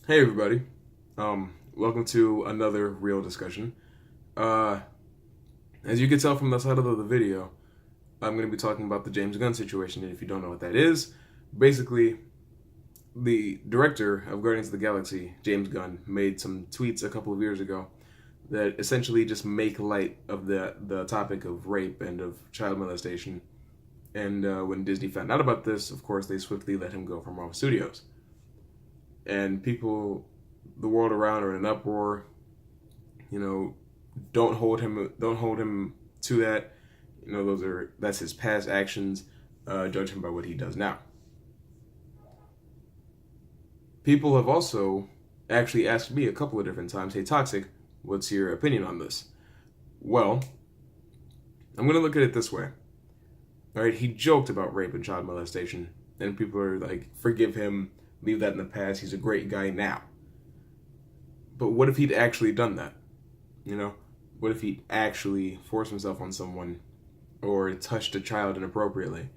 Hey everybody, welcome to another real discussion. Uh, as you can tell from the title of the video, I'm going to be talking about the James Gunn situation. And if you don't know what that is, basically, the director of Guardians of the Galaxy, James Gunn, made some tweets a couple of years ago that essentially just make light of the topic of rape and of child molestation. And when Disney found out about this, of course, they swiftly let him go from Marvel Studios. And people, the world around are in an uproar. You know, don't hold him to that. You know, that's his past actions. Judge him by what he does now. People have also actually asked me a couple of different times, "Hey, Toxic, what's your opinion on this?" Well, I'm gonna look at it this way. All right, he joked about rape and child molestation, and people are like, "Forgive him, leave that in the past. He's a great guy now." But what if he'd actually done that? You know, what if he actually forced himself on someone or touched a child inappropriately?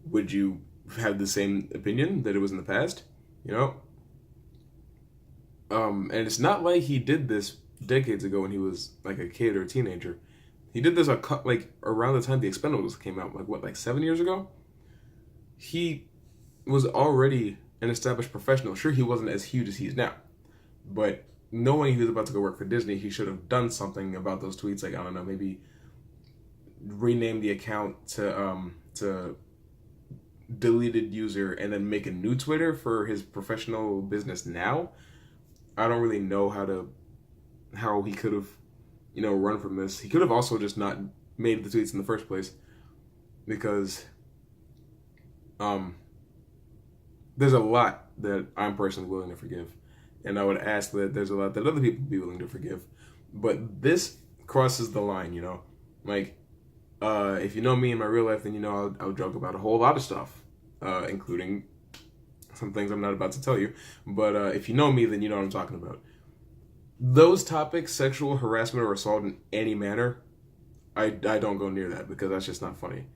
Would you have the same opinion that it was in the past? You know, and it's not like he did this decades ago when he was like a kid or a teenager. He did this like around the time the Expendables came out, like what, like 7 years ago. He was already an established professional. Sure, he wasn't as huge as he is now, but knowing he was about to go work for Disney, he should have done something about those tweets. Like, I don't know, maybe rename the account to deleted user and then make a new Twitter for his professional business now. I don't really know how he could have, run from this. He could have also just not made the tweets in the first place because um there's a lot that I'm personally willing to forgive. And I would ask that there's a lot that other people be willing to forgive. But this crosses the line. Like, if you know me in my real life, then I'll joke about a whole lot of stuff, including some things I'm not about to tell you. But if you know me, then you know what I'm talking about. Those topics, sexual harassment or assault in any manner, I don't go near that because that's just not funny.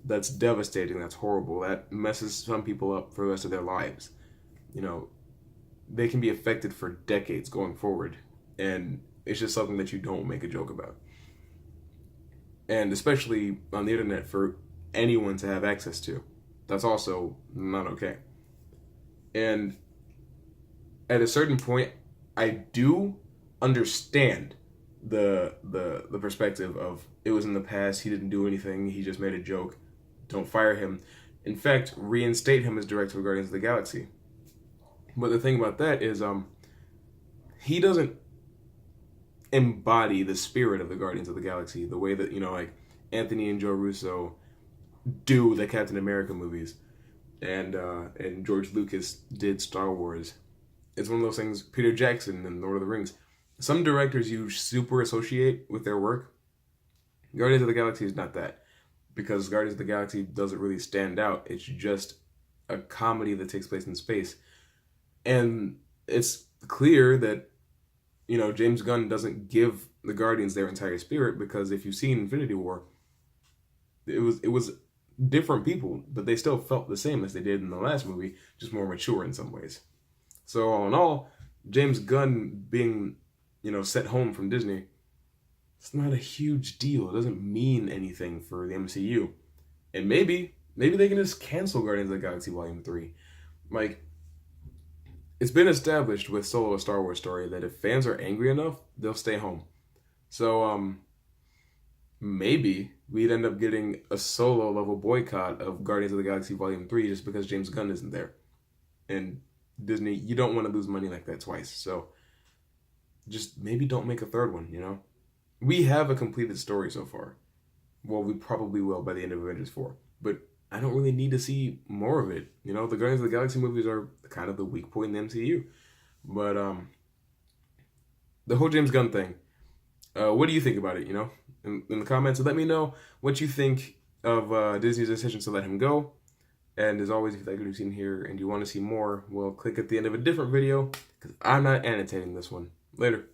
That's devastating. That's horrible. That messes some people up for the rest of their lives. You know, they can be affected for decades going forward. And it's just something that you don't make a joke about. And especially on the internet for anyone to have access to. That's also not okay. And at a certain point, I do understand the perspective of it was in the past, he didn't do anything, he just made a joke. Don't fire him. In fact, reinstate him as director of Guardians of the Galaxy. But the thing about that is he doesn't embody the spirit of the Guardians of the Galaxy the way that, like Anthony and Joe Russo do the Captain America movies and George Lucas did Star Wars. It's one of those things. Peter Jackson and Lord of the Rings. Some directors you super associate with their work. Guardians of the Galaxy is not that, because Guardians of the Galaxy doesn't really stand out. It's just a comedy that takes place in space. And it's clear that, James Gunn doesn't give the Guardians their entire spirit, because if you've seen Infinity War, it was different people, but they still felt the same as they did in the last movie, just more mature in some ways. So all in all, James Gunn being, sent home from Disney, it's not a huge deal. It doesn't mean anything for the MCU. And maybe they can just cancel Guardians of the Galaxy Volume 3. Like, it's been established with Solo: A Star Wars Story that if fans are angry enough, they'll stay home. So, maybe we'd end up getting a Solo level boycott of Guardians of the Galaxy Volume 3 just because James Gunn isn't there. And Disney, you don't want to lose money like that twice. So, just maybe don't make a third one. We have a completed story so far. Well, we probably will by the end of Avengers 4. But I don't really need to see more of it. The Guardians of the Galaxy movies are kind of the weak point in the MCU. But the whole James Gunn thing, what do you think about it, in the comments? Let me know what you think of Disney's decision to let him go. And as always, if you like what you've seen here and you want to see more, well, click at the end of a different video, because I'm not annotating this one. Later.